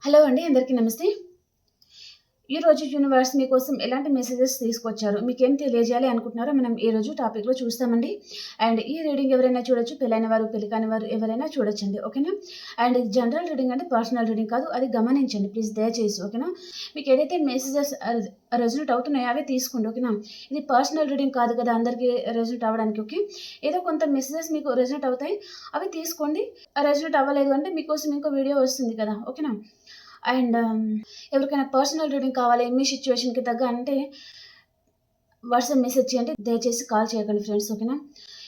Hello అండి. అందరికీ నమస్తే. ఈరోజు యూనివర్స్ మీకోసం ఎలాంటి మెసేజెస్ తీసుకొచ్చారు? మీకేం తెలియజేయాలి అనుకుంటున్నారో మనం ఈరోజు టాపిక్‌లో చూస్తామండి. అండ్ ఈ రీడింగ్ ఎవరైనా చూడొచ్చు. పెళ్లైన వారు, పెళ్లి కాని వారు ఎవరైనా చూడొచ్చండి. ఓకేనా? అండ్ ఇది జనరల్ రీడింగ్ అండి. పర్సనల్ రీడింగ్ కాదు. అది గమనించండి ప్లీజ్ దయచేసి. ఓకేనా? మీకు ఏదైతే మెసేజెస్ రెజొనేట్ అవుతున్నాయో అవే తీసుకోండి. ఓకేనా? ఇది పర్సనల్ రీడింగ్ కాదు కదా! అందరికీ రెజొనేట్ అవ్వడానికి. ఓకే. ఏదో కొంత మెసేజెస్ మీకు రెజొనేట్ అవుతాయి. అవి తీసుకోండి. రెజొనేట్ అవ్వలేదు అంటే మీకోసం ఇంకో వీడియో వస్తుంది కదా! ఓకేనా? అండ్ ఎవరికైనా పర్సనల్ రీడింగ్ కావాలి మీ సిచ్యువేషన్‌కి తగ్గ అంటే వాట్సాప్ మెసేజ్ చేయండి. దయచేసి కాల్ చేయకండి ఫ్రెండ్స్. ఓకేనా?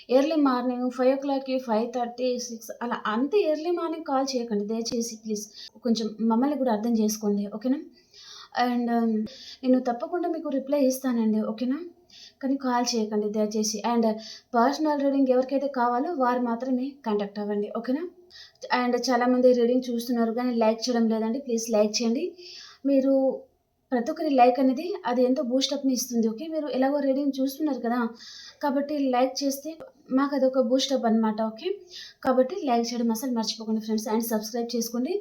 ఎర్లీ మార్నింగ్ 5:00కి, 5:30, 6 అలా అంత ఎర్లీ మార్నింగ్ కాల్ చేయకండి దయచేసి ప్లీజ్. కొంచెం మమ్మల్ని కూడా అర్థం చేసుకోండి. ఓకేనా? అండ్ నేను తప్పకుండా మీకు రిప్లై ఇస్తానండి. ఓకేనా? కానీ కాల్ చేయకండి దయచేసి. అండ్ పర్సనల్ రీడింగ్ ఎవరికైతే కావాలో వారు మాత్రమే కాంటాక్ట్ అవ్వండి. ఓకేనా? అండ్ చాలామంది రీడింగ్ చూస్తున్నారు కానీ లైక్ చేయడం లేదండి. ప్లీజ్ లైక్ చేయండి. మీరు ప్రతి ఒక్కరి లైక్ అనేది అది ఎంతో బూస్టప్‌ని ఇస్తుంది. ఓకే. మీరు ఎలాగో రీడింగ్ చూస్తున్నారు కదా! కాబట్టి లైక్ చేస్తే మాకదొక బూస్టప్ అనమాట. ఓకే. కాబట్టి లైక్ చేయడం అస్సలు మర్చిపోకండి ఫ్రెండ్స్. అండ్ సబ్స్క్రైబ్ చేసుకోండి.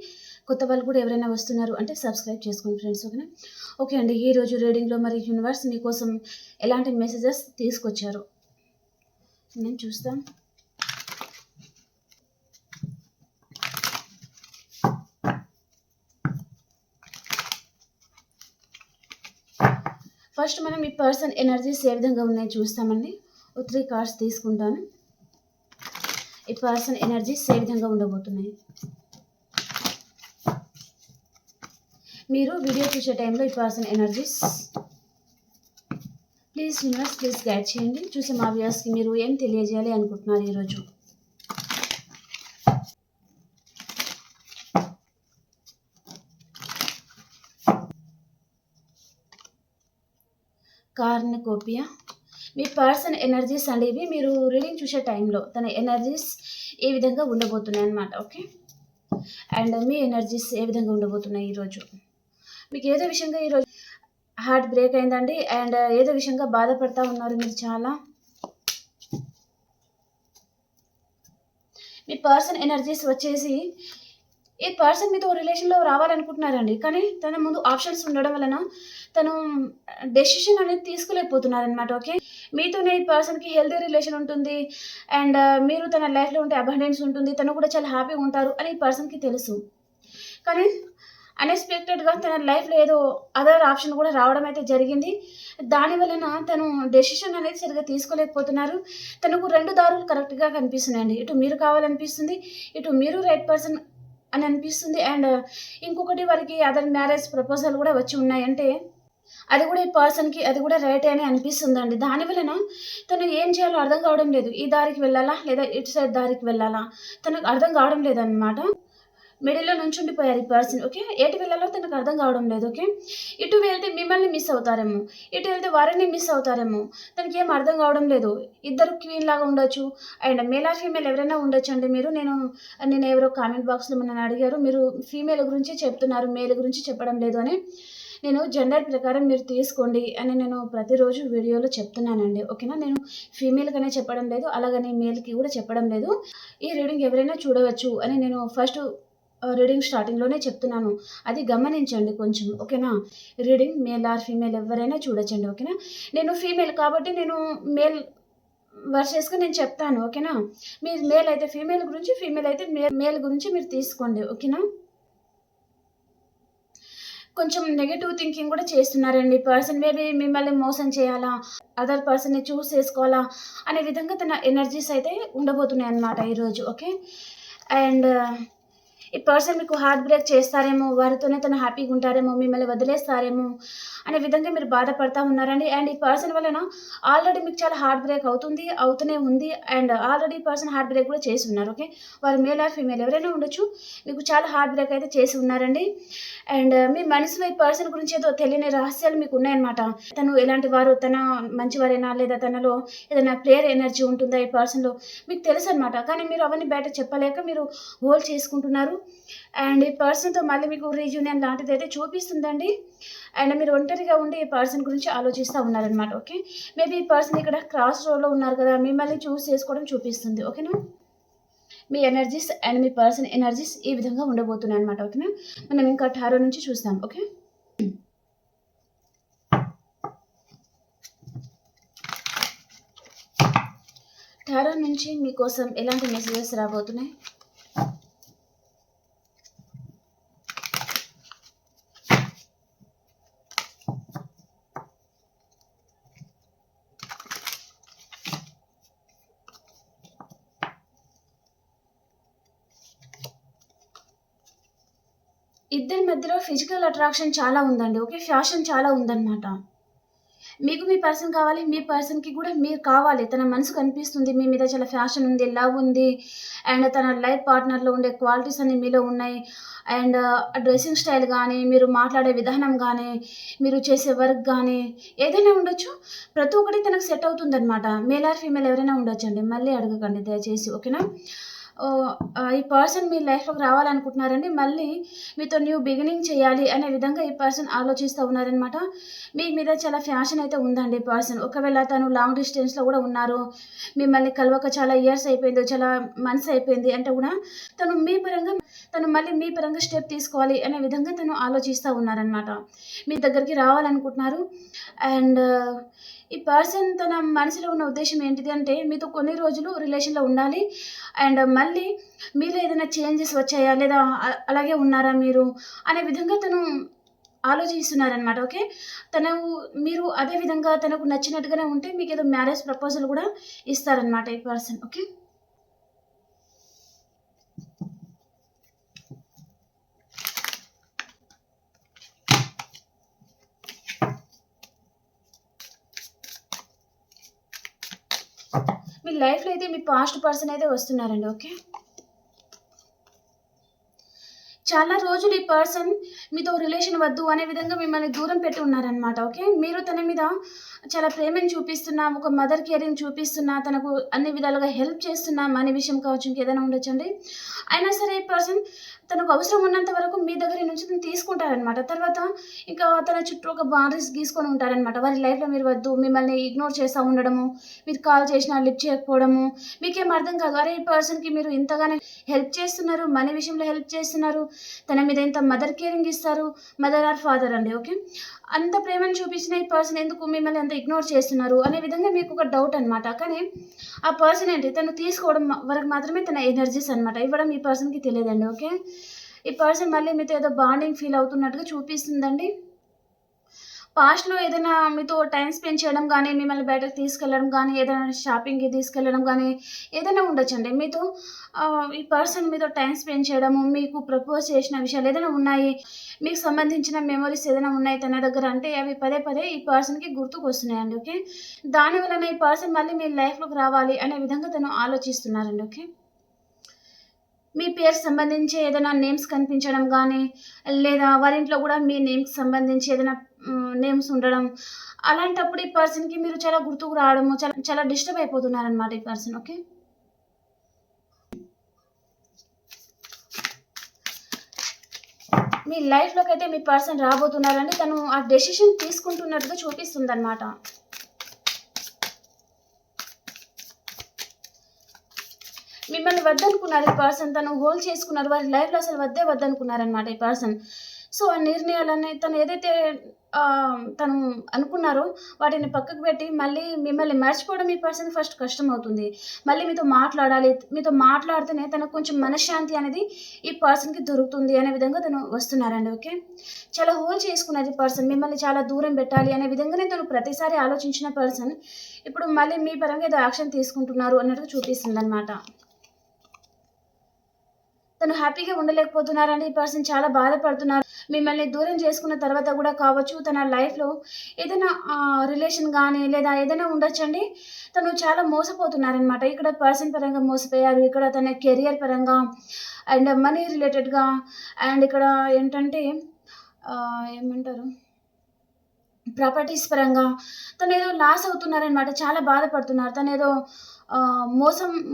కొత్త వాళ్ళు కూడా ఎవరైనా వస్తున్నారు అంటే సబ్స్క్రైబ్ చేసుకోండి ఫ్రెండ్స్. ఓకేనా? ఓకే అండి. ఈరోజు రీడింగ్‌లో మరి యూనివర్స్ మీకోసం ఎలాంటి మెసేజెస్ తీసుకొచ్చారో నేను చూస్తాం. ఫస్ట్ మనం ఈ పర్సన్ ఎనర్జీస్ ఏ విధంగా ఉన్నాయో చూస్తామండి. 3 కార్డ్స్ తీసుకుంటాను. ఈ పర్సన్ ఎనర్జీస్ ఏ విధంగా ఉండబోతున్నాయి. మీరు వీడియో చూసే టైంలో ఈ person energies please universe please guide చేయండి. చూసే మా వ్యూయర్స్‌కి మీరు ఏం తెలియజేయాలి అనుకుంటున్నారు ఈరోజు. కార్నుకోపియా మీ పర్సన్ ఎనర్జీస్ అండి ఇవి. మీరు రీడింగ్ చూసే టైంలో తన ఎనర్జీస్ ఏ విధంగా ఉండబోతున్నాయి అన్నమాట. ఓకే. అండ్ మీ ఎనర్జీస్ ఏ విధంగా ఉండబోతున్నాయి ఈరోజు. మీకు ఏదో విషయంగా ఈరోజు హార్ట్ బ్రేక్ అయిందండి. అండ్ ఏదో విషయంగా బాధపడతా ఉన్నారు మీరు చాలా. మీ పర్సన్ ఎనర్జీస్ వచ్చేసి ఈ పర్సన్ మీతో రిలేషన్‌లో రావాలనుకుంటున్నారండి. కానీ తన ముందు ఆప్షన్స్ ఉండడం వలన తను డెసిషన్ అనేది తీసుకోలేకపోతున్నారనమాట. ఓకే. మీతోనే ఈ పర్సన్‌కి హెల్తీ రిలేషన్ ఉంటుంది. అండ్ మీరు తన లైఫ్‌లో ఉంటే అబండెన్స్ ఉంటుంది. తను కూడా చాలా హ్యాపీగా ఉంటారు అని ఈ పర్సన్‌కి తెలుసు. కానీ అన్‌ఎక్స్‌పెక్టెడ్‌గా తన లైఫ్‌లో ఏదో అదర్ ఆప్షన్ కూడా రావడం అయితే జరిగింది. దాని వలన తను డెసిషన్ అనేది సరిగ్గా తీసుకోలేకపోతున్నారు. తనకు 2 దారులు కరెక్ట్‌గా కనిపిస్తున్నాయండి. ఇటు మీరు కావాలనిపిస్తుంది. ఇటు మీరు రైట్ పర్సన్ అని అనిపిస్తుంది. అండ్ ఇంకొకటి వారికి అదర్ మ్యారేజ్ ప్రపోజల్ కూడా వచ్చి ఉన్నాయి. అంటే అది కూడా ఈ పర్సన్‌కి అది కూడా రైటే అని అనిపిస్తుందండి. దాని వలన తను ఏం చేయాలో అర్థం కావడం లేదు. ఈ దారికి వెళ్ళాలా? లేదా ఇటు సైడ్ దారికి వెళ్ళాలా? తనకు అర్థం కావడం లేదనమాట. మిడిల్‌లో నుంచుండిపోయారు ఈ పర్సన్. ఓకే. ఎటు వెళ్ళాలో తనకు అర్థం కావడం లేదు. ఓకే. ఇటు వెళ్తే మిమ్మల్ని మిస్ అవుతారేమో. ఇటు వెళ్తే వారిని మిస్ అవుతారేమో. తనకేం అర్థం కావడం లేదు. ఇద్దరు క్వీన్ లాగా ఉండొచ్చు. అండ్ మేల్ ఆర్ ఫీమేల్ ఎవరైనా ఉండొచ్చండి మీరు. నేను ఎవరో కామెంట్ బాక్స్‌లో నన్ను అడిగారు. మీరు ఫీమేల్ గురించి చెప్తున్నారు. మేల్ గురించి చెప్పడం లేదు అని. నేను జెండర్ ప్రకారం మీరు తీసుకోండి అని నేను ప్రతిరోజు వీడియోలో చెప్తున్నానండి. ఓకేనా? నేను ఫీమేల్‌కనే చెప్పడం లేదు. అలాగని మేల్‌కి కూడా చెప్పడం లేదు. ఈ రీడింగ్ ఎవరైనా చూడవచ్చు అని నేను ఫస్ట్ రీడింగ్ స్టార్టింగ్‌లోనే చెప్తున్నాను. అది గమనించండి కొంచెం. ఓకేనా? రీడింగ్ మేల్ ఆర్ ఫీమేల్ ఎవరైనా చూడొచ్చండి. ఓకేనా? నేను ఫీమేల్ కాబట్టి నేను మేల్ వర్సెస్‌గా నేను చెప్తాను. ఓకేనా? మీరు మేల్ అయితే ఫీమేల్ గురించి, ఫీమేల్ అయితే మేల్ గురించి మీరు తీసుకోండి. ఓకేనా? కొంచెం నెగెటివ్ థింకింగ్ కూడా చేస్తున్నారండి. పర్సన్ మేబీ మిమ్మల్ని మోసం చేయాలా? అదర్ పర్సన్‌ని చూజ్ చేసుకోవాలా? అనే విధంగా తన ఎనర్జీస్ అయితే ఉండబోతున్నాయన్నమాట ఈరోజు. ఓకే. అండ్ ఈ పర్సన్ మీకు హార్ట్ బ్రేక్ చేస్తారేమో, వారితోనే తను హ్యాపీగా ఉంటారేమో, మిమ్మల్ని వదిలేస్తారేమో అనే విధంగా మీరు బాధపడతా ఉన్నారండి. అండ్ ఈ పర్సన్ వలన ఆల్రెడీ మీకు చాలా హార్ట్ బ్రేక్ అవుతూనే ఉంది. And already person heart break కూడా చేసి ఉన్నారు. ఓకే. వారు మేల్ ఆర్ ఫీమేల్ ఎవరైనా ఉండొచ్చు. మీకు చాలా హార్ట్ బ్రేక్ అయితే చేసి ఉన్నారండి. అండ్ మీ మనసులో ఈ పర్సన్ గురించి ఏదో తెలియని రహస్యాలు మీకు ఉన్నాయన్నమాట. తను ఎలాంటి వారు, తన మంచివారేనా లేదా తనలో ఏదైనా ప్లేయర్ ఎనర్జీ ఉంటుందా ఈ పర్సన్‌లో మీకు తెలుసన్నమాట. కానీ మీరు అవన్నీ బయట చెప్పలేక మీరు హోల్డ్ చేసుకుంటున్నారు. అండ్ ఈ పర్సన్‌తో మళ్ళీ మీకు రీయూనియన్ లాంటిదైతే చూపిస్తుందండి. అండ్ మీరు ఒంటరిగా ఉండి ఈ పర్సన్ గురించి ఆలోచిస్తా ఉన్నారనమాట. ఓకే. మేబీ ఈ పర్సన్ ఇక్కడ క్రాస్ రోడ్‌లో ఉన్నారు కదా! మిమ్మల్ని చూజ్ చేసుకోవడం చూపిస్తుంది. ఓకేనా? మీ ఎనర్జీస్ అండ్ మీ పర్సన్ ఎనర్జీస్ ఈ విధంగా ఉండబోతున్నాయి అనమాట. ఓకేనా, మనం ఇంకా టారో నుంచి చూస్తాం. ఓకే, టారో నుంచి మీకోసం ఎలాంటి మెసేజెస్ రాబోతున్నాయి? ఇద్దరి మధ్యలో ఫిజికల్ అట్రాక్షన్ చాలా ఉందండి. ఓకే, ఫ్యాషన్ చాలా ఉందన్నమాట. మీకు మీ పర్సన్ కావాలి, మీ పర్సన్కి కూడా మీరు కావాలి. తన మనసు కనిపిస్తుంది, మీ మీద చాలా ఫ్యాషన్ ఉంది, లవ్ ఉంది, అండ్ తన లైఫ్ పార్ట్నర్లో ఉండే క్వాలిటీస్ అన్నీ మీలో ఉన్నాయి. అండ్ డ్రెస్సింగ్ స్టైల్ కానీ, మీరు మాట్లాడే విధానం కానీ, మీరు చేసే వర్క్ కానీ ఏదైనా ఉండొచ్చు. ప్రతి ఒక్కటి తనకు సెట్ అవుతుందన్నమాట. మేల్ ఆర్ ఫీమేల్ ఎవరైనా ఉండొచ్చండి, మళ్ళీ అడగకండి దయచేసి. ఓకేనా, ఈ పర్సన్ మీ లైఫ్‌లోకి రావాలనుకుంటున్నారండి. మళ్ళీ మీతో న్యూ బిగినింగ్ చేయాలి అనే విధంగా ఈ పర్సన్ ఆలోచిస్తూ ఉన్నారనమాట. మీ మీద చాలా ఫ్యాషన్ అయితే ఉందండి ఈ పర్సన్. ఒకవేళ తను లాంగ్ డిస్టెన్స్‌లో కూడా ఉన్నారు, మిమ్మల్ని కలవక చాలా ఇయర్స్ అయిపోయింది, చాలా మంత్స్ అయిపోయింది అంటే కూడా తను మళ్ళీ మీ పరంగా స్టెప్ తీసుకోవాలి అనే విధంగా తను ఆలోచిస్తూ ఉన్నారనమాట. మీ దగ్గరికి రావాలనుకుంటున్నారు. అండ్ ఈ పర్సన్ తన మనసులో ఉన్న ఉద్దేశ్యం ఏంటిది అంటే, మీతో కొన్ని రోజులు రిలేషన్‌లో ఉండాలి. అండ్ మళ్ళీ మీలో ఏదైనా చేంజెస్ వచ్చాయా? లేదా అలాగే ఉన్నారా మీరు? అనే విధంగా తను ఆలోచిస్తున్నారనమాట. ఓకే, మీరు అదే విధంగా తనకు నచ్చినట్టుగానే ఉంటే మీకేదో మ్యారేజ్ ప్రపోజల్ కూడా ఇస్తారనమాట ఈ పర్సన్. ఓకే, మీ లైఫ్‌లో అయితే మీ పాస్ట్ పర్సన్ అయితే వస్తున్నారండి. ఓకే, చాలా రోజులు ఈ పర్సన్ మీతో రిలేషన్ వద్దు అనే విధంగా మిమ్మల్ని దూరం పెట్టి ఉన్నారనమాట. ఓకే, మీరు తన మీద చాలా ప్రేమను చూపిస్తున్నా, ఒక మదర్ కేరింగ్ చూపిస్తున్నా, తనకు అన్ని విధాలుగా హెల్ప్ చేస్తున్నా, మనీ విషయం కావచ్చు, ఇంకేదైనా ఉండొచ్చండి. అయినా సరే ఈ పర్సన్ తనకు అవసరం ఉన్నంత వరకు మీ దగ్గర నుంచి తను తీసుకుంటారనమాట. తర్వాత ఇంకా తన చుట్టూ ఒక బౌండరీస్ గీసుకొని ఉంటారనమాట. వారి లైఫ్‌లో మీరు వద్దు, మిమ్మల్ని ఇగ్నోర్ చేస్తా ఉండడము, మీరు కాల్ చేసినా లిఫ్ట్ చేయకపోవడము, మీకేం అర్థం కాదు. అరే, ఈ పర్సన్‌కి మీరు ఇంతగానే హెల్ప్ చేస్తున్నారు, మనీ విషయంలో హెల్ప్ చేస్తున్నారు, తన మీద ఇంత మదర్ కేరింగ్ ఇస్తారు, మదర్ ఆర్ ఫాదర్ అండి. ఓకే, అంత ప్రేమను చూపించిన ఈ పర్సన్ ఎందుకు మిమ్మల్ని అంత ఇగ్నోర్ చేస్తున్నారు అనే విధంగా మీకు ఒక డౌట్ అనమాట. కానీ ఆ పర్సన్ ఏంటి, తను తీసుకోవడం వరకు మాత్రమే తన ఎనర్జీస్ అనమాట, ఇవ్వడం ఈ పర్సన్‌కి తెలియదండి. ఓకే, ఈ పర్సన్ మళ్ళీ మీతో ఏదో బాండింగ్ ఫీల్ అవుతున్నట్టుగా చూపిస్తుందండి. పాస్ట్‌లో ఏదైనా మీతో టైమ్ స్పెండ్ చేయడం గానీ, మిమ్మల్ని బయటకి తీసుకెళ్ళడం గానీ, ఏదైనా షాపింగ్‌కి తీసుకెళ్ళడం గానీ, ఏదైనా ఉండొచ్చండి. ఈ పర్సన్ మీతో టైమ్ స్పెండ్ చేయడము, మీకు ప్రపోజ్ చేసిన విషయాలు ఏదైనా ఉన్నాయి, మీకు సంబంధించిన మెమోరీస్ ఏదైనా ఉన్నాయి తన దగ్గర అంటే, అవి పదే పదే ఈ పర్సన్‌కి గుర్తుకొస్తున్నాయండి. ఓకే, దానివలన ఈ పర్సన్ మళ్ళీ మీ లైఫ్‌లోకి రావాలి అనే విధంగా తను ఆలోచిస్తున్నారండి. ఓకే, మీ పేరుకి సంబంధించి ఏదైనా నేమ్స్ కనిపించడం గానీ, లేదా వారింట్లో గూడా మీ నేమ్‌కి సంబంధించి ఏదైనా నేమ్స్ ఉండడం, అలాంటప్పుడు ఈ పర్సన్‌కి మీరు చాలా గుర్తుకు రావడము, చాలా చాలా డిస్టర్బ్ అయిపోతున్నారనమాట ఈ పర్సన్. ఓకే, మీ లైఫ్‌లోకైతే మీ పర్సన్ రాబోతున్నారండి. తను ఆ డెసిషన్ తీసుకుంటున్నట్టుగా చూపిస్తుందనమాట. మిమ్మల్ని వద్దనుకున్నారు ఈ పర్సన్. తను హోల్డ్ చేసుకున్నారు. వారి లైఫ్‌లో అసలు వద్దనుకున్నారనమాట ఈ పర్సన్. సో, ఆ నిర్ణయాలన్నీ తను ఏదైతే తను అనుకున్నారో వాటిని పక్కకు పెట్టి మళ్ళీ మిమ్మల్ని మర్చిపోవడం ఈ పర్సన్‌కి ఫస్ట్ కష్టమవుతుంది. మళ్ళీ మీతో మాట్లాడాలి. మీతో మాట్లాడితేనే తనకు కొంచెం మనశ్శాంతి అనేది ఈ పర్సన్‌కి దొరుకుతుంది అనే విధంగా తను వస్తున్నారండి. ఓకే, చాలా హోల్డ్ చేసుకున్నారు ఈ పర్సన్. మిమ్మల్ని చాలా దూరం పెట్టాలి అనే విధంగానే తను ప్రతిసారి ఆలోచించిన పర్సన్ ఇప్పుడు మళ్ళీ మీ పరంగా ఏదో యాక్షన్ తీసుకుంటున్నారు అన్నట్టుగా చూపిస్తుందనమాట. తను హ్యాపీగా ఉండలేకపోతున్నారండి. ఈ పర్సన్ చాలా బాధపడుతున్నారు. మిమ్మల్ని దూరం చేసుకున్న తర్వాత గూడా కావచ్చు, తన లైఫ్‌లో ఏదైనా రిలేషన్ గానీ, లేదా ఏదైనా ఉండొచ్చండి. తను చాలా మోసపోతున్నారనమాట. ఇక్కడ పర్సన్ పరంగా మోసపోయారు. ఇక్కడ తన కెరియర్ పరంగా అండ్ మనీ రిలేటెడ్‌గా అండ్ ఇక్కడ ఏంటంటే ఏమంటారు, ప్రాపర్టీస్ పరంగా తనేదో లాస్ అవుతున్నారనమాట. చాలా బాధపడుతున్నారు. తనేదో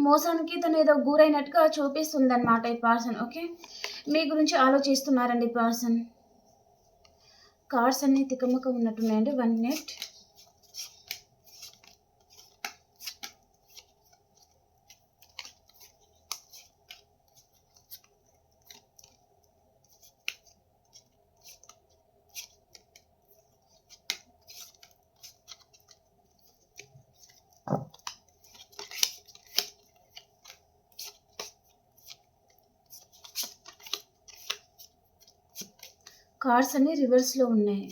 మోసానికి తనేదో గురైనట్టుగా చూపిస్తుందనమాట ఈ పర్సన్. ఓకే, మీ గురించి ఆలోచిస్తున్నారండి ఈ పర్సన్. కార్డ్స్ అన్నీ తికమక ఉన్నట్టున్నాయండి. 1 మినిట్. కార్డ్స్ అన్ని రివర్స్లో ఉన్నాయి.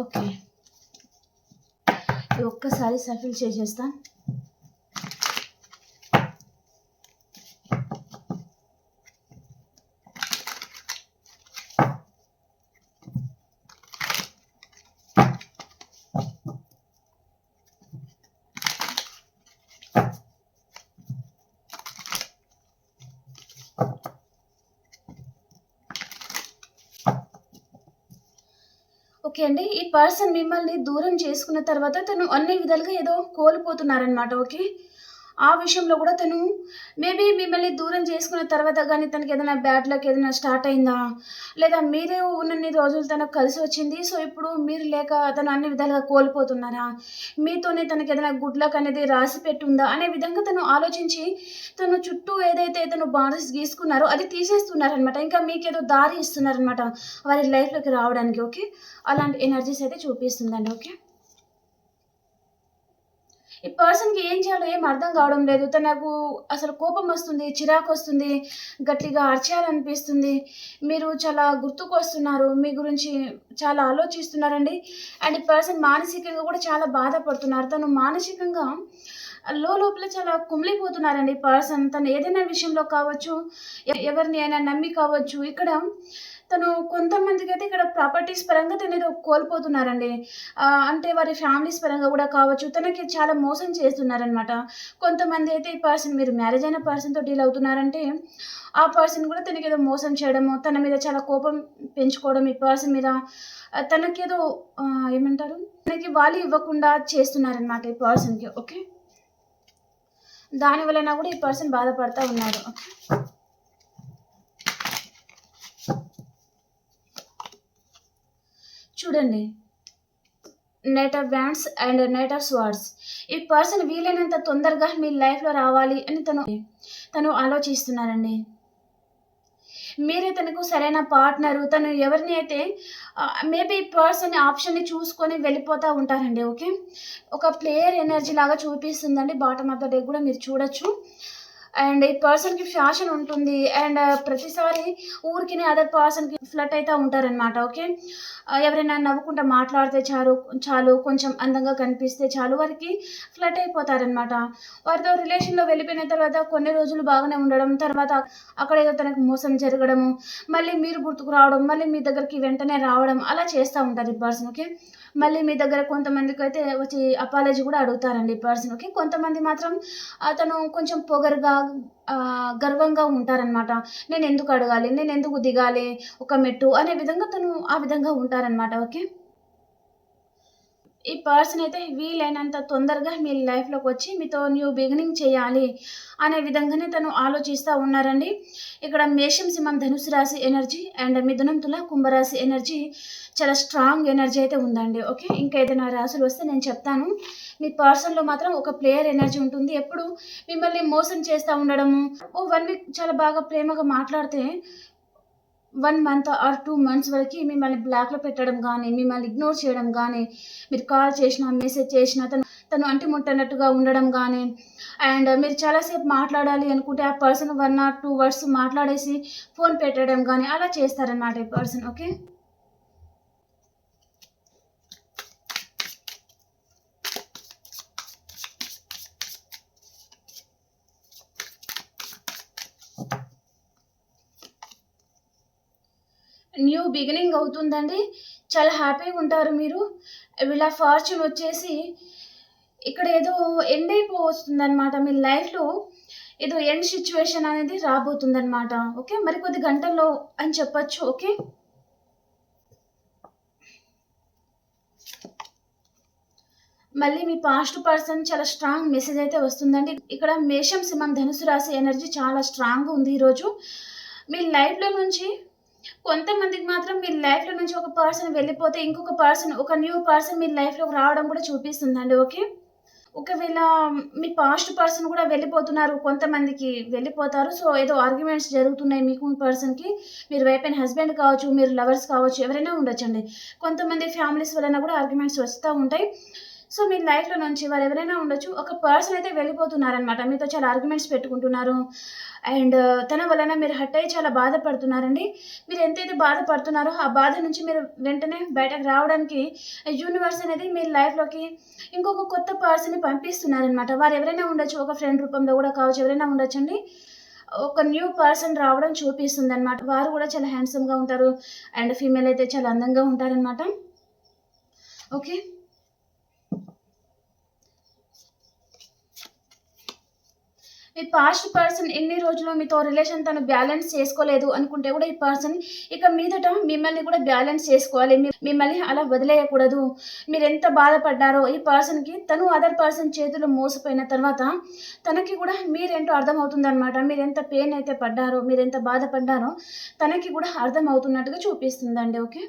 ఓకే, ఇది ఒక్కసారి సఫిల్ చేసేస్తా. ఓకే అండి, ఈ పర్సన్ మిమ్మల్ని దూరం చేసుకున్న తర్వాత తను అన్ని విధాలుగా ఏదో కోల్పోతున్నారనమాట. ఓకే, ఆ విషయంలో కూడా తను మేబీ మిమ్మల్ని దూరం చేసుకున్న తర్వాత కానీ తనకి ఏదైనా బ్యాడ్ లక్ ఏదైనా స్టార్ట్ అయిందా, లేదా మీరే ఉన్నన్ని రోజులు తనకు కలిసి వచ్చింది, సో ఇప్పుడు మీరు లేక తను అన్ని విధాలుగా కోల్పోతున్నారా, మీతోనే తనకి ఏదైనా గుడ్ లక్ అనేది రాసి పెట్టుందా అనే విధంగా తను ఆలోచించి తను చుట్టూ ఏదైతే తను బార్డర్స్ గీసుకున్నారో అది తీసేస్తున్నారనమాట. ఇంకా మీకేదో దారి ఇస్తున్నారనమాట వారి లైఫ్లోకి రావడానికి. ఓకే, అలాంటి ఎనర్జీస్ అయితే చూపిస్తుందండి. ఓకే, ఈ పర్సన్‌కి ఏం చేయాలో ఏం అర్థం కావడం లేదు. తనకు అసలు కోపం వస్తుంది, చిరాకు వస్తుంది, గట్టిగా అరిచేయాలనిపిస్తుంది. మీరు చాలా గుర్తుకొస్తున్నారు. మీ గురించి చాలా ఆలోచిస్తున్నారండి. అండ్ ఈ పర్సన్ మానసికంగా కూడా చాలా బాధపడుతున్నారు. తను మానసికంగా లోపల చాలా కుమిలిపోతున్నారండి ఈ పర్సన్. తను ఏదైనా విషయంలో కావచ్చు, ఎవరిని అయినా నమ్మి కావచ్చు. ఇక్కడ తను కొంతమందికైతే ఇక్కడ ప్రాపర్టీస్ పరంగా తనేదో కోల్పోతున్నారండి. అంటే వారి ఫ్యామిలీస్ పరంగా గూడా కావచ్చు, తనకి చాలా మోసం చేస్తున్నారనమాట. కొంతమంది అయితే ఈ పర్సన్ మీరు మ్యారేజ్ అయిన పర్సన్‌తో డీల్ అవుతున్నారంటే, ఆ పర్సన్ గూడా తనకేదో మోసం చేయడము, తన మీద చాలా కోపం పెంచుకోవడం ఈ పర్సన్ మీద. తనకేదో ఏమంటారు? తనకి వాల్యూ ఇవ్వకుండా చేస్తున్నారనమాట ఈ పర్సన్‌కి. ఓకే, దాని వలన గూడా ఈ పర్సన్ బాధపడతా ఉన్నారు. ఓకే, చూడండి, knight of wands and knight of swords. ఈ పర్సన్ వీలైనంత తొందరగా మీ లైఫ్‌లో రావాలి అని తను ఆలోచిస్తున్నారండి. మీరే తనకు సరైన పార్ట్నరు. తను ఎవరిని అయితే మేబీ పర్సన్ ఆప్షన్‌ని చూసుకొని వెళ్ళిపోతా ఉంటారండి. ఓకే, ఒక ప్లేయర్ ఎనర్జీ లాగా చూపిస్తుందండి. బాటమ్ ఆఫ్ ద డెక్ కూడా మీరు చూడొచ్చు. అండ్ ఈ పర్సన్‌కి ఫ్యాషన్ ఉంటుంది. అండ్ ప్రతిసారి ఊరికినే అదర్ పర్సన్‌కి ఫ్లర్ట్ అయితా ఉంటారనమాట. ఓకే, ఎవరైనా నవ్వుకుంటా మాట్లాడితే చాలు కొంచెం అందంగా కనిపిస్తే చాలు వారికి ఫ్లర్ట్ అయిపోతారనమాట. వారితో రిలేషన్‌లో వెళ్ళిపోయిన తర్వాత కొన్ని రోజులు బాగానే ఉండడం, తర్వాత అక్కడేదో తనకు మోసం జరగడము, మళ్ళీ మీరు గుర్తుకు రావడం, మళ్ళీ మీ దగ్గరికి వెంటనే రావడం అలా చేస్తా ఉంటారు ఈ పర్సన్. ఓకే, మళ్ళీ మీ దగ్గర కొంతమందికైతే వచ్చి అపాలజీ కూడా అడుగుతారండి ఈ పర్సన్. ఓకే, కొంతమంది మాత్రం తను కొంచెం పొగరుగా గర్వంగా ఉంటారనమాట. నేనెందుకు అడగాలి? నేనెందుకు దిగాలి ఒక మెట్టు అనే విధంగా తను ఆ విధంగా ఉంటారనమాట. ఓకే, ఈ పర్సన్ అయితే వీలైనంత తొందరగా మీ లైఫ్‌లోకొచ్చి మీతో న్యూ బిగినింగ్ చేయాలి అనే విధంగానే తను ఆలోచిస్తా ఉన్నారండి. ఇక్కడ మేషం, సింహం, ధనుస్సు రాశి ఎనర్జీ అండ్ మిథునం, తుల, కుంభరాశి ఎనర్జీ చాలా స్ట్రాంగ్ ఎనర్జీ అయితే ఉందండి. ఓకే, ఇంకా ఏదైనా రాశులు వస్తే నేను చెప్తాను. మీ పర్సన్‌లో మాత్రం ఒక ప్లేయర్ ఎనర్జీ ఉంటుంది. ఎప్పుడు మిమ్మల్ని మోసం చేస్తా ఉండడము, 1 వీక్ చాలా బాగా ప్రేమగా మాట్లాడితే 1 మంత్ ఆర్ 2 మంత్స్ వరకి మిమ్మల్ని బ్లాక్‌లో పెట్టడం గానీ, మిమ్మల్ని ఇగ్నోర్ చేయడం గానీ, మీరు కాల్ చేసినా, మెసేజ్ చేసినా తను అంటిముట్టనట్టుగా ఉండడం గానీ, అండ్ మీరు చాలా సేపు మాట్లాడాలి అనుకుంటే ఆ పర్సన్ 1 ఆర్ 2 వర్డ్స్ మాట్లాడేసి ఫోన్ పెట్టడం గానీ అలా చేస్తారనమాట ఈ పర్సన్. ఓకే, న్యూ బిగినింగ్ అవుతుందండి. చాలా హ్యాపీగా ఉంటారు మీరు. వీళ్ళ ఫార్చ్యూన్ వచ్చేసి ఇక్కడ ఏదో ఎండ్ అయిపోవస్తుందనమాట. మీ లైఫ్‌లో ఏదో ఎండ్ సిట్యుయేషన్ అనేది రాబోతుందనమాట. ఓకే. మరికొద్ది గంటల్లో అని చెప్పొచ్చు. ఓకే. మళ్ళీ మీ పాస్ట్ పర్సన్ చాలా స్ట్రాంగ్ మెసేజ్ అయితే వస్తుందండి. ఇక్కడ మేషం, సింహం, ధనుసు రాశి ఎనర్జీ చాలా స్ట్రాంగ్‌గా ఉంది ఈరోజు. మీ లైఫ్‌లో నుంచి కొంతమందికి మాత్రం మీ లైఫ్‌లో నుంచి ఒక పర్సన్ వెళ్ళిపోతే ఇంకొక పర్సన్, ఒక న్యూ పర్సన్ మీ లైఫ్‌లోకి రావడం కూడా చూపిస్తుందండి. ఓకే. ఒకవేళ మీ పాస్ట్ పర్సన్ కూడా వెళ్ళిపోతున్నారు. కొంతమందికి వెళ్ళిపోతారు. సో, ఏదో ఆర్గ్యుమెంట్స్ జరుగుతున్నాయి మీకు మీ పర్సన్‌కి. మీరు వైఫ్ అండ్ హస్బెండ్ కావచ్చు, మీరు లవర్స్ కావచ్చు, ఎవరైనా ఉండొచ్చండి. కొంతమంది ఫ్యామిలీస్ వలన కూడా ఆర్గ్యుమెంట్స్ వస్తా ఉంటాయి. సో, మీ లైఫ్‌లో నుంచి వారెవరైనా ఉండొచ్చు. ఒక పర్సన్ అయితే వెళ్ళిపోతున్నారనమాట. మీతో చాలా ఆర్గ్యుమెంట్స్ పెట్టుకుంటున్నారు. అండ్ తన వలన మీరు హర్ట్ అయ్యి చాలా బాధపడుతున్నారండి. మీరు ఎంతైతే బాధపడుతున్నారో, ఆ బాధ నుంచి మీరు వెంటనే బయటకు రావడానికి యూనివర్స్ అనేది మీ లైఫ్‌లోకి ఇంకొక కొత్త పర్సన్‌ని పంపిస్తున్నారనమాట. వారెవరైనా ఉండొచ్చు. ఒక ఫ్రెండ్ రూపంలో కూడా కావచ్చు. ఎవరైనా ఉండొచ్చండి. ఒక న్యూ పర్సన్ రావడం చూపిస్తుందనమాట. వారు కూడా చాలా హ్యాండ్సమ్‌గా ఉంటారు. అండ్ ఫీమేల్ అయితే చాలా అందంగా ఉంటారనమాట. ఓకే. మీ పాస్ట్ పర్సన్ ఎన్ని రోజులు మీతో రిలేషన్ తను బ్యాలెన్స్ చేసుకోలేదు అనుకుంటే కూడా ఈ పర్సన్ ఇక మీదట మిమ్మల్ని కూడా బ్యాలెన్స్ చేసుకోవాలి. మిమ్మల్ని అలా వదిలేయకూడదు. మీరెంత బాధపడ్డారో ఈ పర్సన్‌కి తను అదర్ పర్సన్ చేతిలో మోసపోయిన తర్వాత తనకి కూడా మీరేంటో అర్థమవుతుందనమాట. మీరెంత పెయిన్ అయితే పడ్డారో, మీరెంత బాధపడ్డారో తనకి కూడా అర్థమవుతున్నట్టుగా చూపిస్తుందండి. ఓకే.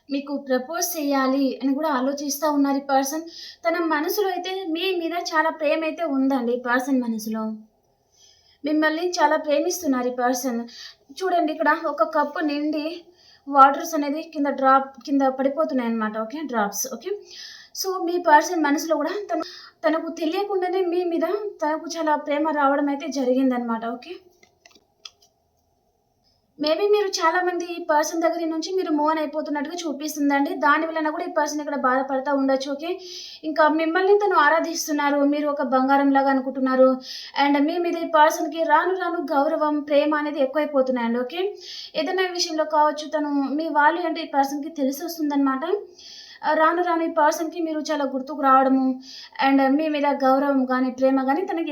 మీకు ప్రపోజ్ చేయాలి అని కూడా ఆలోచిస్తా ఉన్నారు ఈ పర్సన్. తన మనసులో అయితే మీ మీద చాలా ప్రేమైతే ఉందండి ఈ పర్సన్ మనసులో. మిమ్మల్ని చాలా ప్రేమిస్తున్నారు ఈ పర్సన్. చూడండి ఇక్కడ ఒక కప్పు నిండి వాటర్స్ అనేది కింద పడిపోతున్నాయన్నమాట. ఓకే. డ్రాప్స్. ఓకే. సో, మీ పర్సన్ మనసులో కూడా తనకు తెలియకుండానే మీ మీద తనకు చాలా ప్రేమ రావడం అయితే జరిగిందన్నమాట. ఓకే. మేబీ మీరు చాలామంది ఈ పర్సన్ దగ్గర నుంచి మీరు మూవ్ ఆన్ అయిపోతున్నట్టుగా చూపిస్తుందండి. దాని వలన కూడా ఈ పర్సన్ ఇక్కడ బాధపడతా ఉండొచ్చు. ఓకే. ఇంకా మిమ్మల్ని తను ఆరాధిస్తున్నారు. మీరు ఒక బంగారంలాగా అనుకుంటున్నారు. అండ్ మీ మీద ఈ పర్సన్‌కి రాను రాను గౌరవం, ప్రేమ అనేది ఎక్కువైపోతున్నాయండి. ఓకే. ఏదైనా విషయంలో కావచ్చు తను మీ వాల్యూ అంటే ఈ పర్సన్‌కి తెలిసొస్తుందనమాట. రాను రాను ఈ పర్సన్‌కి మీరు చాలా గుర్తుకు రావడము అండ్ మీ మీద గౌరవం గానీ, ప్రేమ గానీ తనకి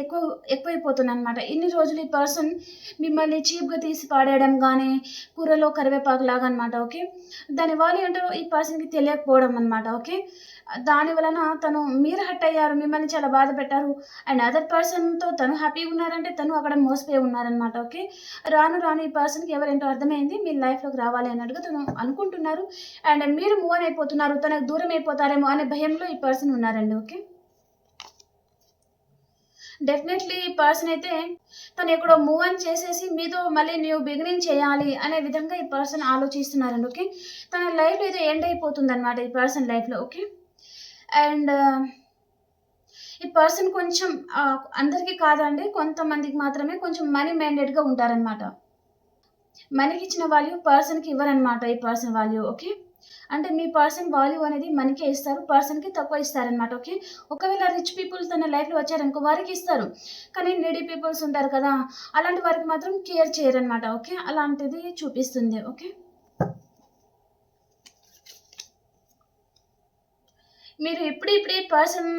ఎక్కువైపోతుందనమాట. ఇన్ని రోజులు ఈ పర్సన్ మిమ్మల్ని చీప్‌గా తీసి పాడేయడం గానీ, కూరలో కరివేపాకులాగా అనమాట. ఓకే. దాని వాల్యూ ఏంటో ఈ పర్సన్‌కి తెలియకపోవడం అనమాట. ఓకే. దాని వలన మీరు హర్ట్ అయ్యారు. మిమ్మల్ని చాలా బాధ పెట్టారు. అండ్ అదర్ పర్సన్‌తో తను హ్యాపీగా ఉన్నారంటే తను అక్కడ మోసపోయి ఉన్నారనమాట. ఓకే. రాను రాను ఈ పర్సన్‌కి ఎవరేంటో అర్థమైంది. మీ లైఫ్‌లోకి రావాలి అన్నట్టుగా తను అనుకుంటున్నారు. అండ్ మీరు మూవ్ ఆన్ అయిపోతున్నారు. తనకు దూరం అయిపోతారేమో అనే భయంలో ఈ పర్సన్ ఉన్నారండి. ఓకే. డెఫినైట్‌లీ ఈ పర్సన్ అయితే తను ఎక్కడో మూవ్ ఆన్ చేసేసి మీతో మళ్ళీ న్యూ బిగినింగ్ చేయాలి అనే విధంగా ఈ పర్సన్ ఆలోచిస్తున్నారండి. ఓకే. తన లైఫ్‌లో ఏదో ఎండ్ అయిపోతుందన్నమాట ఈ పర్సన్ లైఫ్‌లో. ఓకే. అండ్ ఈ పర్సన్ కొంచెం అందరికీ కాదండి. కొంతమందికి మాత్రమే కొంచెం మనీ మైండెడ్‌గా ఉంటారనమాట. మనకిచ్చిన వాల్యూ పర్సన్‌కి ఇవ్వరనమాట ఈ పర్సన్ వాల్యూ. ఓకే. అంటే మీ పర్సన్ వాల్యూ అనేది మనకే ఇస్తారు. పర్సన్‌కి తక్కువ ఇస్తారనమాట. ఓకే. ఒకవేళ రిచ్ పీపుల్ తన లైఫ్‌లో వచ్చారనుకో వారికి ఇస్తారు. కానీ నీడీ పీపుల్స్ ఉంటారు కదా! అలాంటి వారికి మాత్రం కేర్ చేయరనమాట. ఓకే. అలాంటిది చూపిస్తుంది. ఓకే. మీరు ఇప్పుడిప్పుడే పర్సన్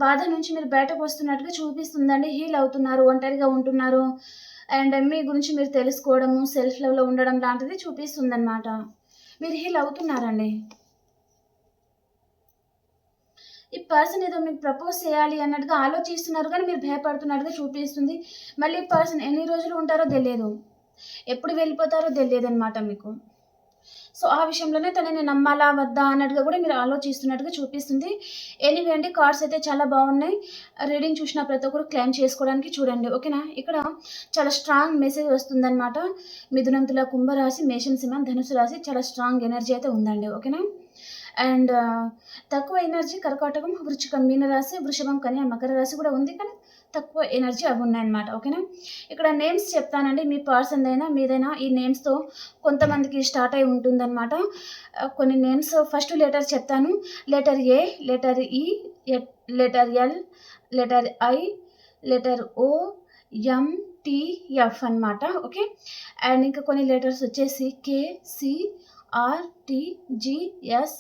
బాధ నుంచి మీరు బయటకొస్తున్నట్టుగా చూపిస్తుందండి. హీల్ అవుతున్నారు, ఒంటరిగా ఉంటున్నారు. అండ్ మీ గురించి మీరు తెలుసుకోవడము, సెల్ఫ్ లవ్‌లో ఉండడం లాంటిది చూపిస్తుందనమాట. మీరు హీల్ అవుతున్నారండి. ఈ పర్సన్ ఏదో మీకు ప్రపోజ్ చేయాలి అన్నట్టుగా ఆలోచిస్తున్నారు కానీ మీరు భయపడుతున్నట్టుగా చూపిస్తుంది. మళ్ళీ ఈ పర్సన్ ఎన్ని రోజులు ఉంటారో తెలియదు. ఎప్పుడు వెళ్ళిపోతారో తెలియదనమాట మీకు. సో, ఆ విషయంలోనే తనని నమ్మాలా? వద్దా? అన్నట్టుగా కూడా మీరు ఆలోచిస్తున్నట్టుగా చూపిస్తుంది. ఎనీవే అండి కార్డ్స్ అయితే చాలా బావున్నాయి. రీడింగ్ చూసిన ప్రతి ఒక్కరు క్లెయిమ్ చేసుకోవడానికి చూడండి. ఓకేనా? ఇక్కడ చాలా స్ట్రాంగ్ మెసేజ్ వస్తుందనమాట. మిథునం, తుల, కుంభరాశి, మేషం, సింహం, ధనుసు రాశి చాలా స్ట్రాంగ్ ఎనర్జీ అయితే ఉందండి. ఓకేనా? అండ్ తక్కువ ఎనర్జీ కర్కాటకం, వృశ్చికం, మీనరాశి, వృషభం, కన్య, మకర రాశి కూడా ఉంది. కానీ తక్కువ ఎనర్జీ అవి ఉన్నాయన్నమాట. ఓకేనా? ఇక్కడ నేమ్స్ చెప్తానండి. మీ పర్సన్‌దైనా, మీదైనా ఈ నేమ్స్‌తో కొంతమందికి స్టార్ట్ అయి ఉంటుందన్నమాట. కొన్ని నేమ్స్ ఫస్ట్ లెటర్ చెప్తాను. Letter A, letter E, letter L, letter I, letter O, M, T, F అన్నమాట. ఓకే. అండ్ ఇంకా కొన్ని లెటర్స్ వచ్చేసి K, C, R, T, G, S,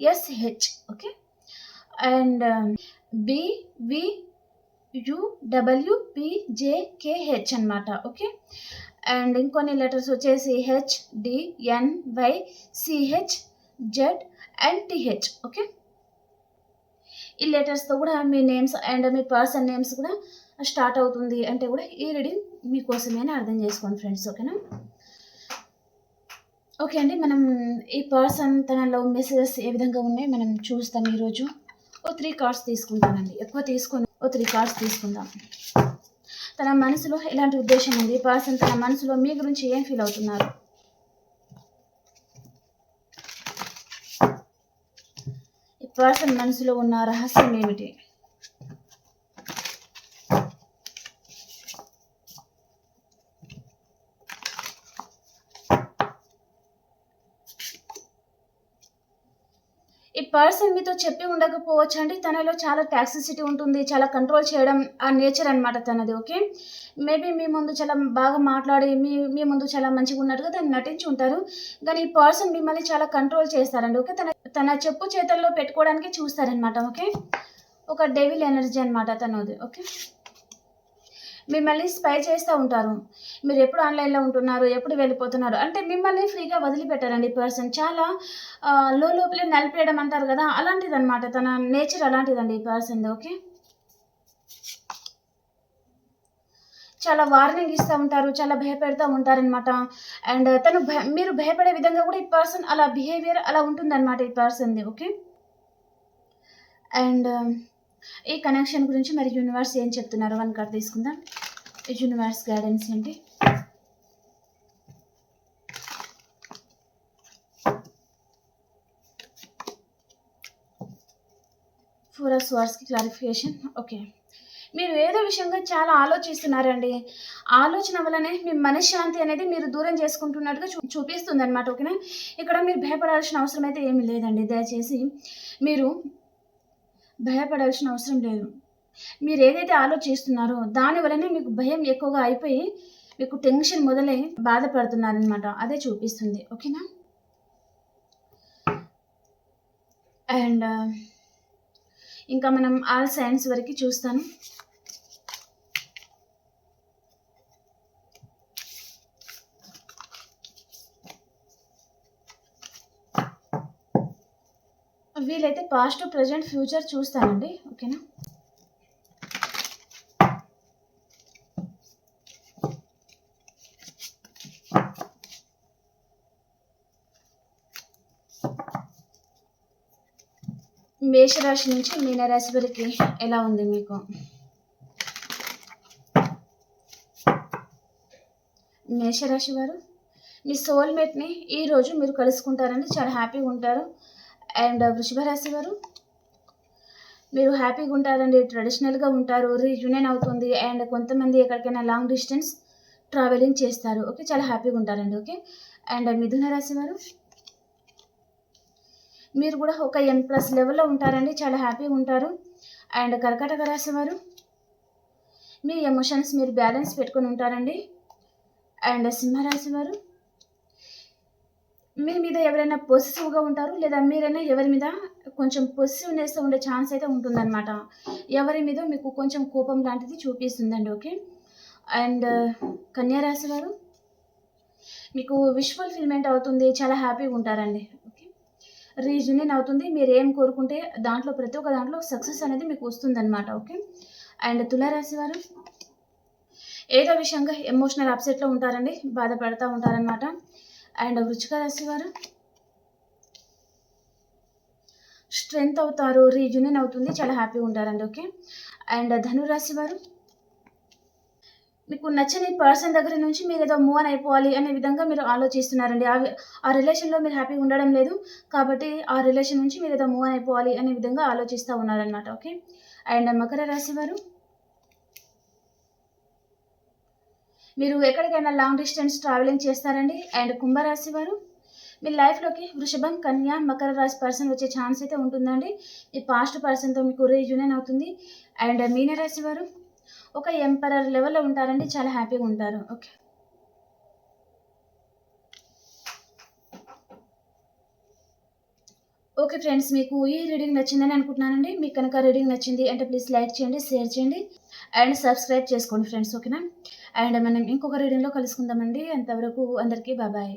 S H. Okay. And B, V, U, W, P, J, K, H అన్నమాట. Okay. And ఇంకొన్ని letters వచ్చేసి H, D, N, Y, C H, Z and T H. Okay. ఈ లెటర్స్‌తో కూడా మీ నేమ్స్ అండ్ మీ person names కూడా start అవుతుంది అంటే కూడా ఈ రీడింగ్ మీకోసమే అని అర్థం చేసుకోండి ఫ్రెండ్స్. ఓకేనా? ఓకే అండి. మనం ఈ పర్సన్ తన లవ్ మెసేజెస్ ఏ విధంగా ఉన్నాయి మనం చూస్తాం ఈరోజు. 3 కార్డ్స్ తీసుకుంటానండి. ఎక్కువ తీసుకోను. 3 కార్డ్స్ తీసుకుందాం. తన మనసులో ఎలాంటి ఉద్దేశం ఉంది? ఈ పర్సన్ తన మనసులో మీ గురించి ఏం ఫీల్ అవుతున్నారు? ఈ పర్సన్ మనసులో ఉన్న రహస్యం ఏమిటి? ఈ పర్సన్ మీతో చెప్పి ఉండకపోవచ్చు అండి. తనలో చాలా టాక్సిసిటీ ఉంటుంది. చాలా కంట్రోల్ చేయడం ఆ నేచర్ అనమాట తనది. ఓకే. మేబీ మీ ముందు చాలా బాగా మాట్లాడి మీ ముందు చాలా మంచిగా ఉన్నట్టుగా తను నటించి ఉంటారు. కానీ ఈ పర్సన్ మిమ్మల్ని చాలా కంట్రోల్ చేస్తారండి. ఓకే. తన చెప్పు చేతల్లో పెట్టుకోవడానికి చూస్తారనమాట. ఓకే. ఒక డెవిల్ ఎనర్జీ అనమాట తనది. ఓకే. మిమ్మల్ని స్పై చేస్తూ ఉంటారు. మీరు ఎప్పుడు ఆన్‌లైన్‌లో ఉంటున్నారు, ఎప్పుడు వెళ్ళిపోతున్నారు అంటే మిమ్మల్ని ఫ్రీగా వదిలిపెట్టారండి ఈ పర్సన్. చాలా లోపలే నలిపేయడం అంటారు కదా! అలాంటిదనమాట. తన నేచర్ అలాంటిదండి ఈ పర్సన్‌ది. ఓకే. చాలా వార్నింగ్ ఇస్తూ ఉంటారు. చాలా భయపెడతా ఉంటారనమాట. అండ్ మీరు భయపడే విధంగా కూడా ఈ పర్సన్ అలా బిహేవియర్ అలా ఉంటుందనమాట ఈ పర్సన్‌ది. ఓకే. అండ్ ఈ కనెక్షన్ గురించి మరి యూనివర్స్ ఏం చెప్తున్నారు? 1 కార్డ్ తీసుకుందాం. యూనివర్స్ గైడెన్స్ ఏంటి? ఫోర్ ఆఫ్ స్వార్డ్స్‌కి క్లారిఫికేషన్. ఓకే. మీరు ఏదో విషయంగా చాలా ఆలోచిస్తున్నారండి. ఆలోచన వల్లనే మీ మనశ్శాంతి అనేది మీరు దూరం చేసుకుంటున్నట్టుగా చూపిస్తుందనమాట. ఓకేనా? ఇక్కడ మీరు భయపడాల్సిన అవసరం అయితే ఏమీ లేదండి. దయచేసి మీరు భయపడాల్సిన అవసరం లేదు. మీరు ఏదైతే ఆలోచిస్తున్నారో దాని వలనే మీకు భయం ఎక్కువగా అయిపోయి మీకు టెన్షన్ మొదలై బాధపడుతున్నారనమాట. అదే చూపిస్తుంది. ఓకేనా? అండ్ ఇంకా మనం ఆల్ సైన్స్ వరకు చూస్తాను. వీలైతే పాస్ట్, ప్రెజెంట్, ఫ్యూచర్ చూస్తానండి. ఓకేనా? మేషరాశి నుంచి మీనరాశి వరకు ఎలా ఉంది మీకు? మేషరాశి వారు మీ సోల్మేట్ని ఈరోజు మీరు కలుసుకుంటారండి. చాలా హ్యాపీగా ఉంటారు. అండ్ వృషభ రాశి వారు మీరు హ్యాపీగా ఉంటారండి. ట్రెడిషనల్గా ఉంటారు. రీయూనియన్ అవుతుంది. అండ్ కొంతమంది ఎక్కడికైనా లాంగ్ డిస్టెన్స్ ట్రావెలింగ్ చేస్తారు. ఓకే. చాలా హ్యాపీగా ఉంటారండి. ఓకే. అండ్ మిథున రాశి వారు మీరు కూడా ఒక M+ లెవెల్‌లో ఉంటారండి. చాలా హ్యాపీగా ఉంటారు. అండ్ కర్కాటక రాశి వారు మీ ఎమోషన్స్ మీరు బ్యాలెన్స్ పెట్టుకొని ఉంటారండి. అండ్ సింహరాశి వారు మీ మీద ఎవరైనా పొసెసివ్‌గా ఉంటారు. లేదా మీరైనా ఎవరి మీద కొంచెం పొసెసివ్‌నెస్ ఉండే ఛాన్స్ అయితే ఉంటుందన్నమాట. ఎవరి మీద మీకు కొంచెం కోపం లాంటిది చూపిస్తుందండి. ఓకే. అండ్ కన్యా రాశి వారు మీకు విష్ ఫుల్‌ఫిల్‌మెంట్ అవుతుంది. చాలా హ్యాపీగా ఉంటారండి. ఓకే. రీయూనియన్ అవుతుంది. మీరు ఏం కోరుకుంటే దాంట్లో ప్రతి ఒక్క దాంట్లో సక్సెస్ అనేది మీకు వస్తుందన్నమాట. ఓకే. అండ్ తులారాశి వారు ఏదో విషయంగా ఎమోషనల్ అప్సెట్‌లో ఉంటారండి. బాధపడతా ఉంటారనమాట. అండ్ వృశ్చిక రాశి వారు స్ట్రెంత్ అవుతారు. రీయూనియన్ అవుతుంది. చాలా హ్యాపీగా ఉంటారండి. ఓకే. అండ్ ధనురాశి వారు మీకు నచ్చని పర్సన్ దగ్గర నుంచి మీరు ఏదో మూవ్ ఆన్ అయిపోవాలి అనే విధంగా మీరు ఆలోచిస్తున్నారండి. ఆ రిలేషన్‌లో మీరు హ్యాపీగా ఉండడం లేదు. కాబట్టి ఆ రిలేషన్ నుంచి మీరు ఏదో మూవ్ ఆన్ అయిపోవాలి అనే విధంగా ఆలోచిస్తూ ఉన్నారనమాట. ఓకే. అండ్ మకర రాశి వారు మీరు ఎక్కడికైనా లాంగ్ డిస్టెన్స్ ట్రావెలింగ్ చేస్తారండి. అండ్ కుంభరాశి వారు మీ లైఫ్లోకి వృషభం, కన్య, మకర రాశి పర్సన్ వచ్చే ఛాన్స్ అయితే ఉంటుందండి. ఈ పాస్ట్ పర్సన్తో మీకు రీయూనియన్ అవుతుంది. అండ్ మీనరాశి వారు ఒక ఎంపరర్ లెవెల్లో ఉంటారండి, చాలా హ్యాపీగా ఉంటారు. ఓకే. ఓకే ఫ్రెండ్స్, మీకు ఈ రీడింగ్ నచ్చిందని అనుకుంటున్నానండి. మీకు కనుక రీడింగ్ నచ్చింది అంటే ప్లీజ్ లైక్ చేయండి, షేర్ చేయండి అండ్ సబ్స్క్రైబ్ చేసుకోండి ఫ్రెండ్స్. ఓకేనా? అండ్ మనం ఇంకొక రీడింగ్లో కలుసుకుందామండి. అంతవరకు అందరికీ బాయ్.